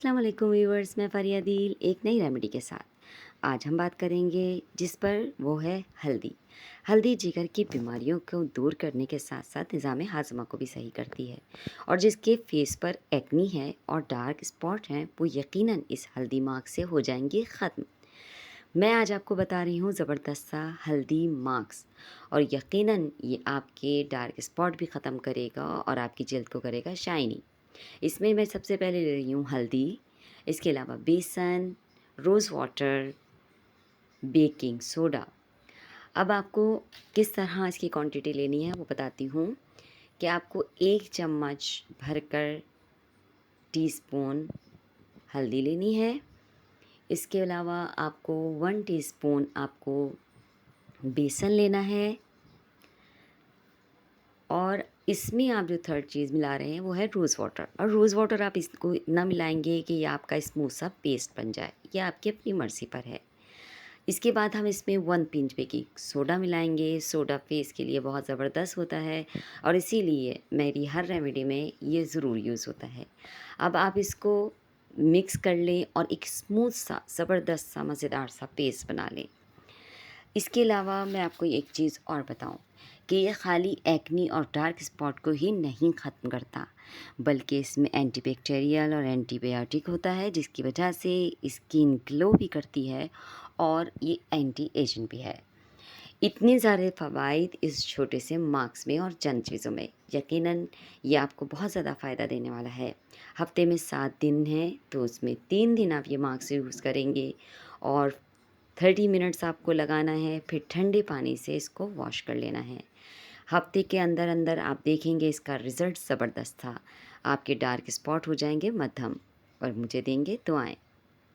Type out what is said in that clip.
अस्सलाम वालेकुम व्यूअर्स, मैं फ़रिया दिल एक नई रेमेडी के साथ। आज हम बात करेंगे जिस पर वो है हल्दी। हल्दी जिगर की बीमारियों को दूर करने के साथ साथ निज़ाम हाज़मा को भी सही करती है और जिसके फेस पर एक्नी है और डार्क स्पॉट हैं वो यकीनन इस हल्दी मार्क से हो जाएंगे ख़त्म। मैं आज आपको बता रही हूँ ज़बरदस्त सा हल्दी मास्क और यकीनन ये आपके डार्क स्पॉट भी ख़त्म करेगा और आपकी जल्द को करेगा शाइनी। इसमें मैं सबसे पहले ले रही हूँ हल्दी, इसके अलावा बेसन, रोज़ वाटर, बेकिंग सोडा। अब आपको किस तरह इसकी क्वांटिटी लेनी है वो बताती हूँ कि आपको 1 चम्मच भरकर टीस्पून हल्दी लेनी है। इसके अलावा आपको 1 टीस्पून आपको बेसन लेना है और इसमें आप जो थर्ड चीज़ मिला रहे हैं वो है रोज़ वाटर और रोज़ वाटर आप इसको इतना मिलाएंगे कि ये आपका स्मूथ सा पेस्ट बन जाए। ये आपकी अपनी मर्ज़ी पर है। इसके बाद हम इसमें 1 पिंच बेकिंग सोडा मिलाएंगे। सोडा फेस के लिए बहुत ज़बरदस्त होता है और इसीलिए मेरी हर रेमेडी में ये ज़रूर यूज़ होता है। अब आप इसको मिक्स कर लें और एक स्मूथ सा ज़बरदस्त सा मज़ेदार सा पेस्ट बना लें। इसके अलावा मैं आपको एक चीज़ और बताऊं कि ये खाली एक्नी और डार्क स्पॉट को ही नहीं ख़त्म करता, बल्कि इसमें एंटीबैक्टीरियल और एंटीबायोटिक होता है जिसकी वजह से स्किन ग्लो भी करती है और ये एंटी एजिंग भी है। इतने सारे फ़वाइद इस छोटे से मास्क में और चंद चीज़ों में, यकीनन ये आपको बहुत ज़्यादा फ़ायदा देने वाला है। हफ्ते में 7 दिन हैं तो उसमें 3 दिन आप ये मास्क यूज़ करेंगे और 30 मिनट्स आपको लगाना है, फिर ठंडे पानी से इसको वॉश कर लेना है। हफ्ते के अंदर अंदर आप देखेंगे इसका रिज़ल्ट ज़बरदस्त था। आपके डार्क स्पॉट हो जाएंगे मद्धम और मुझे देंगे दुआएं।